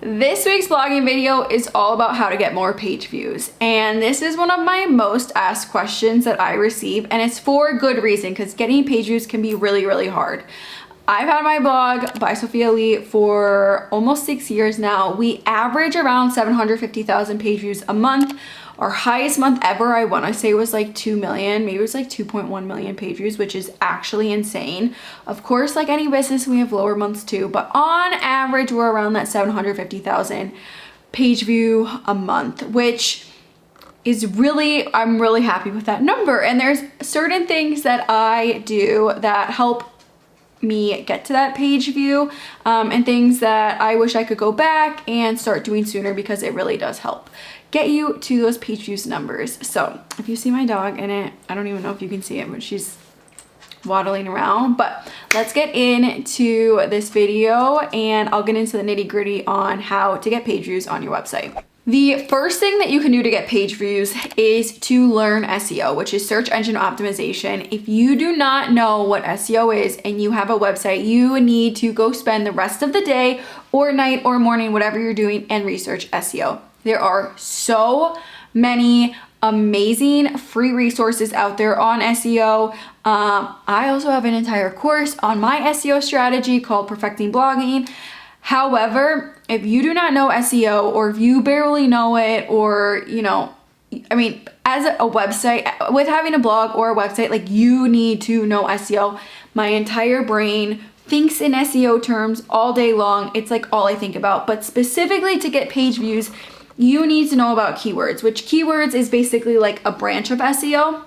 This week's blogging video is all about how to get more page views, and this is one of my most asked questions that I receive, and it's for good reason because getting page views can be really hard. I've had my blog by Sophia for almost 6 years now. We average around 750,000 page views a month. Our highest month ever, I want to say, was like 2 million, maybe it was like 2.1 million page views, which is actually insane. Of course, like any business, we have lower months too, but on average, we're around that 750,000 page view a month, which is I'm really happy with that number. And there's certain things that I do that help me get to that page view, and things that I wish I could go back and start doing sooner because it really does help get you to those page views numbers. So if you see my dog in it, I don't even know if you can see it, but she's waddling around. But let's get into this video and I'll get into the nitty-gritty on how to get page views on your website. The first thing that you can do to get page views is to learn SEO, which is search engine optimization. If you do not know what SEO is and you have a website, you need to go spend the rest of the day or night or morning, whatever you're doing, and research SEO. There are so many amazing free resources out there on SEO. I also have an entire course on my SEO strategy called Perfecting Blogging. However, if you do not know SEO, or if you barely know it, or, as a website, with having a blog or a website, like, you need to know SEO. My entire brain thinks in SEO terms all day long. It's like all I think about. But specifically to get page views, you need to know about keywords, which keywords is basically like a branch of SEO.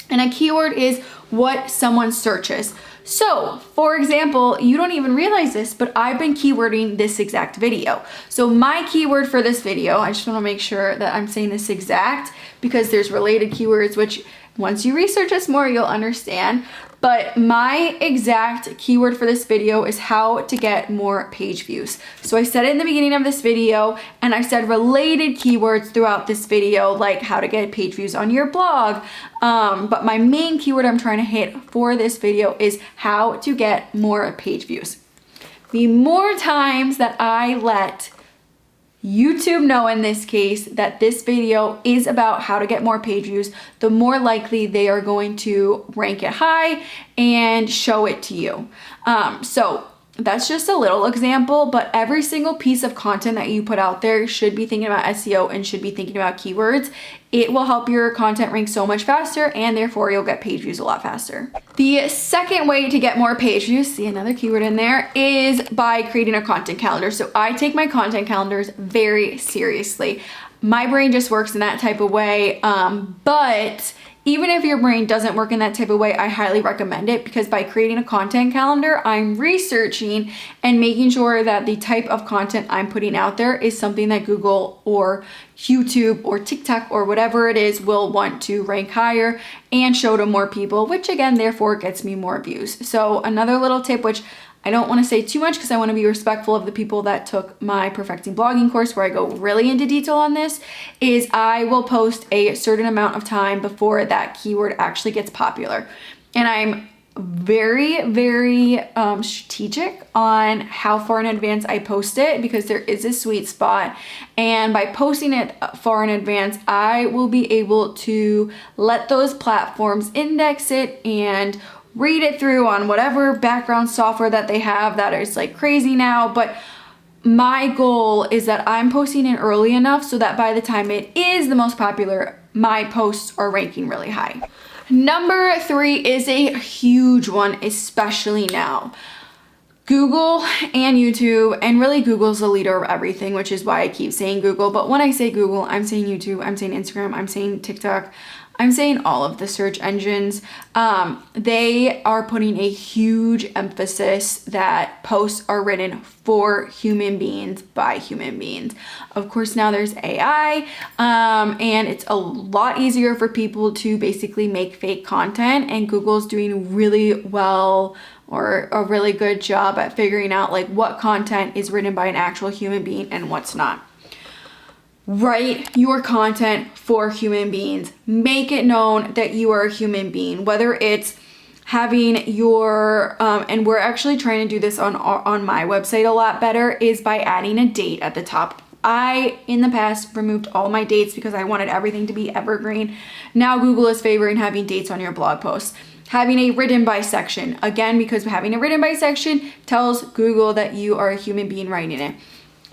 And a keyword is what someone searches. So, for example, you don't even realize this, but I've been keywording this exact video. So my keyword for this video, I just want to make sure that I'm saying this exact because there's related keywords, which once you research this more, you'll understand. But my exact keyword for this video is how to get more page views. So I said it in the beginning of this video, and I said related keywords throughout this video, like how to get page views on your blog. But my main keyword I'm trying to hit for this video is how to get more page views. The more times that I let YouTube know, in this case, that this video is about how to get more page views, the more likely they are going to rank it high and show it to you. So that's just a little example, but every single piece of content that you put out there should be thinking about SEO and should be thinking about keywords. It will help your content rank so much faster, and therefore you'll get page views a lot faster. The second way to get more page views, see another keyword in there, is by creating a content calendar. So I take my content calendars very seriously. My brain just works in that type of way, but even if your brain doesn't work in that type of way, I highly recommend it, because by creating a content calendar, I'm researching and making sure that the type of content I'm putting out there is something that Google or YouTube or TikTok or whatever it is will want to rank higher and show to more people, which again, therefore gets me more views. So another little tip, which I don't want to say too much because I want to be respectful of the people that took my Perfecting Blogging course, where I go really into detail on this, is I will post a certain amount of time before that keyword actually gets popular. And I'm very strategic on how far in advance I post it, because there is a sweet spot. And by posting it far in advance, I will be able to let those platforms index it and read it through on whatever background software that they have that is like crazy now. But my goal is that I'm posting it early enough so that by the time it is the most popular, my posts are ranking really high. Number 3 is a huge one, especially now. Google and YouTube, and really Google's the leader of everything, which is why I keep saying Google. But when I say Google, I'm saying YouTube, I'm saying Instagram, I'm saying TikTok, I'm saying all of the search engines. They are putting a huge emphasis that posts are written for human beings by human beings. Of course, now there's AI, and it's a lot easier for people to basically make fake content, and Google's doing really well, or a really good job at figuring out like what content is written by an actual human being and what's not. Write your content for human beings. Make it known that you are a human being, whether it's having your, and we're actually trying to do this on my website a lot better, is by adding a date at the top. I, in the past, removed all my dates because I wanted everything to be evergreen. Now Google is favoring having dates on your blog posts. Having a written by section, again, because having a written by section tells Google that you are a human being writing it.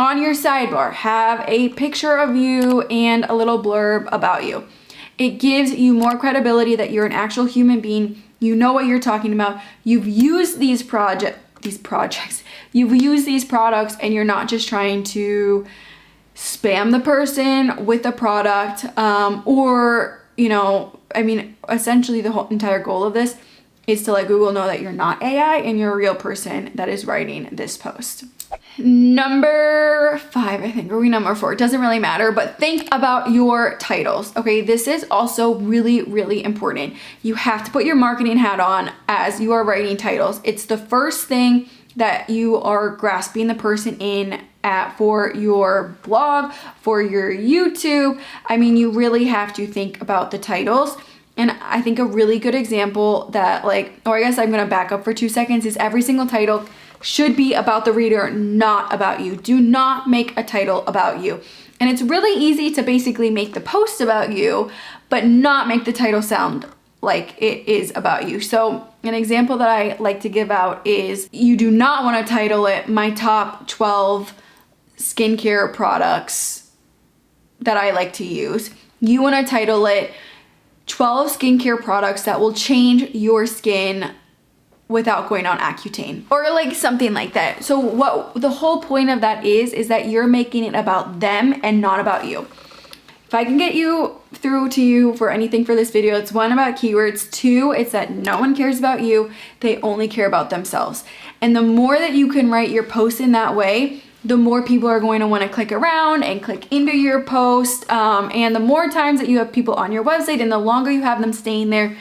On your sidebar, have a picture of you and a little blurb about you. It gives you more credibility that you're an actual human being. You know what you're talking about. You've used these projects. You've used these products, and you're not just trying to spam the person with a product, or, you know, I mean, essentially the whole entire goal of this is to let Google know that you're not AI and you're a real person that is writing this post. Number 5, I think, or number 4, it doesn't really matter, but think about your titles. Okay, this is also really, really important. You have to put your marketing hat on as you are writing titles. It's the first thing that you are grasping the person in at for your blog, for your YouTube. I mean, you really have to think about the titles. And I think a really good example that, like, or I guess I'm gonna back up for 2 seconds, is every single title should be about the reader, not about you. Do not make a title about you. And it's really easy to basically make the post about you, but not make the title sound like it is about you. So an example that I like to give out is, you do not want to title it "My Top 12 Skincare Products That I Like to Use." You want to title it 12 skincare products that will change your skin without going on Accutane, or like something like that. So what the whole point of that is that you're making it about them and not about you. If I can get you through to you for anything for this video, it's 1, about keywords. 2, it's that no one cares about you. They only care about themselves. And the more that you can write your post in that way, the more people are going to want to click around and click into your post. And the more times that you have people on your website and the longer you have them staying there,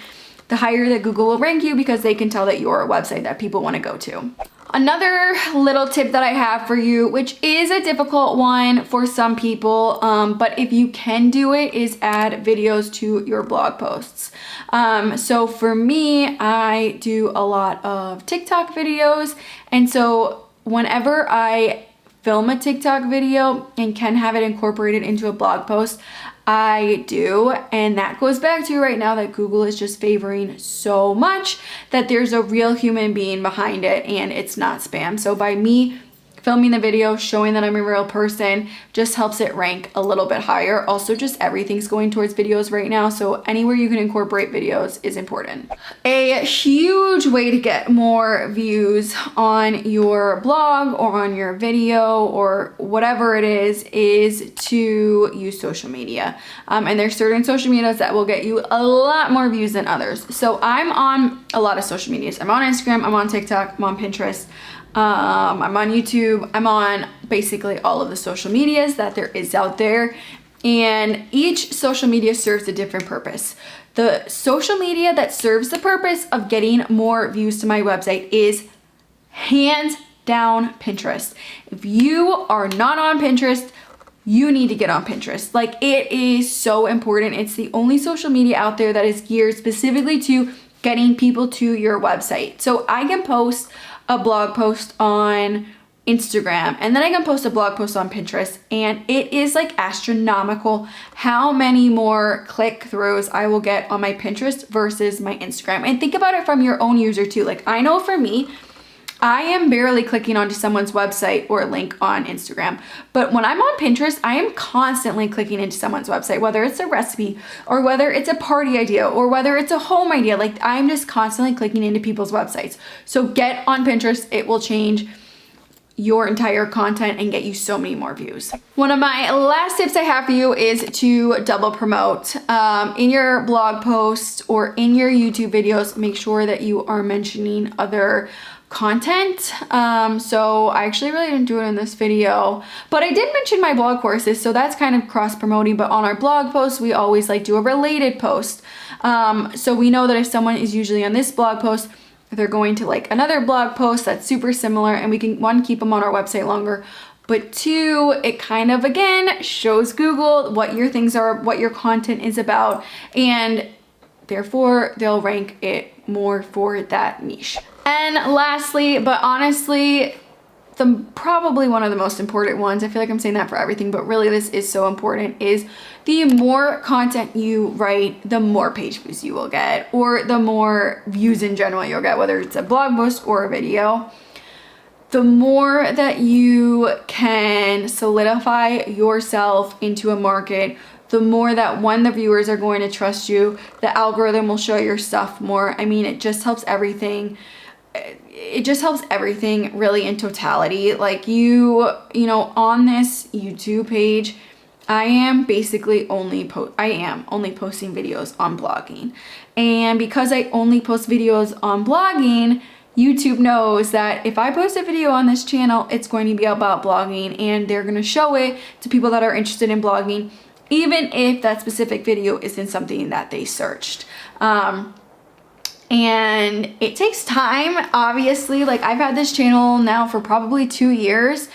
the higher that Google will rank you, because they can tell that you're a website that people want to go to. Another little tip that I have for you, which is a difficult one for some people, but if you can do it, is add videos to your blog posts. So for me, I do a lot of TikTok videos, and so whenever I film a TikTok video and can have it incorporated into a blog post, I do. And that goes back to right now that Google is just favoring so much that there's a real human being behind it and it's not spam. So by me filming the video, showing that I'm a real person, just helps it rank a little bit higher. Also, just everything's going towards videos right now, so anywhere you can incorporate videos is important. A huge way to get more views on your blog or on your video or whatever it is to use social media. And there's certain social medias that will get you a lot more views than others. So I'm on a lot of social medias. I'm on Instagram, I'm on TikTok, I'm on Pinterest, I'm on YouTube, I'm on basically all of the social medias that there is out there, and each social media serves a different purpose. The social media that serves the purpose of getting more views to my website is hands down Pinterest. If you are not on Pinterest, you need to get on Pinterest. Like, it is so important. It's the only social media out there that is geared specifically to getting people to your website. So I can post a blog post on Instagram, and then I can post a blog post on Pinterest, and it is like astronomical how many more click-throughs I will get on my Pinterest versus my Instagram. And think about it from your own user too. Like, I know for me, I am barely clicking onto someone's website or link on Instagram. But when I'm on Pinterest, I am constantly clicking into someone's website, whether it's a recipe or whether it's a party idea or whether it's a home idea. Like, I'm just constantly clicking into people's websites. So get on Pinterest. It will change your entire content and get you so many more views. One of my last tips I have for you is to double promote. In your blog posts or in your YouTube videos, make sure that you are mentioning other content. So I actually really didn't do it in this video, but I did mention my blog courses, so that's kind of cross promoting. But on our blog posts, we always like do a related post. So we know that if someone is usually on this blog post, they're going to like another blog post that's super similar, and we can, 1, keep them on our website longer, but 2, it kind of again shows Google what your things are, what your content is about, and therefore they'll rank it more for that niche. And lastly, but honestly, probably one of the most important ones, I feel like I'm saying that for everything, but really this is so important, is the more content you write, the more page views you will get, or the more views in general you'll get, whether it's a blog post or a video. The more that you can solidify yourself into a market, the more that when the viewers are going to trust you, the algorithm will show your stuff more. I mean, it just helps everything. It just helps everything really in totality. Like you know, on this YouTube page, I am only posting videos on blogging. And because I only post videos on blogging, YouTube knows that if I post a video on this channel, it's going to be about blogging, and they're going to show it to people that are interested in blogging, even if that specific video isn't something that they searched. And it takes time, obviously. Like, I've had this channel now for probably 2 years,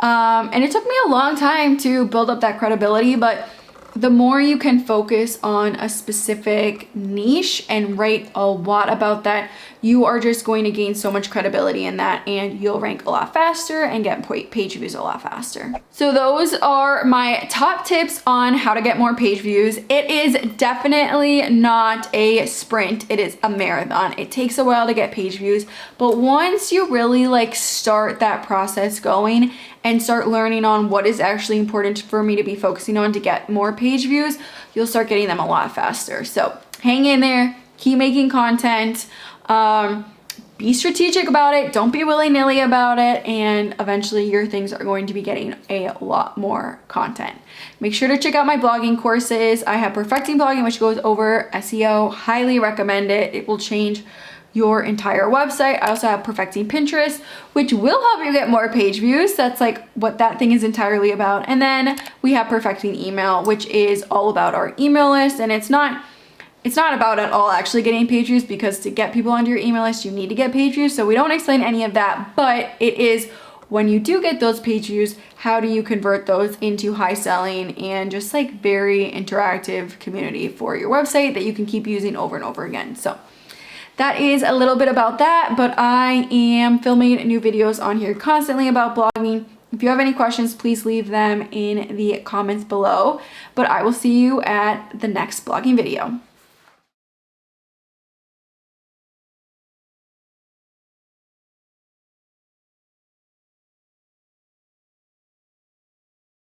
and it took me a long time to build up that credibility, but the more you can focus on a specific niche and write a lot about that, you are just going to gain so much credibility in that, and you'll rank a lot faster and get page views a lot faster. So those are my top tips on how to get more page views. It is definitely not a sprint, it is a marathon. It takes a while to get page views, but once you really like start that process going and start learning on what is actually important for me to be focusing on to get more page views, you'll start getting them a lot faster. So hang in there, keep making content, be strategic about it, don't be willy-nilly about it, and eventually your things are going to be getting a lot more content. Make sure to check out my blogging courses. I have Perfecting Blogging, which goes over SEO. Highly recommend it. It will change your entire website. I also have Perfecting Pinterest, which will help you get more page views. That's like what that thing is entirely about. And then we have Perfecting Email, which is all about our email list. And it's not about at all actually getting page views, because to get people onto your email list, you need to get page views. So we don't explain any of that, but it is, when you do get those page views, how do you convert those into high selling and just like very interactive community for your website that you can keep using over and over again. So that is a little bit about that, but I am filming new videos on here constantly about blogging. If you have any questions, please leave them in the comments below, but I will see you at the next blogging video.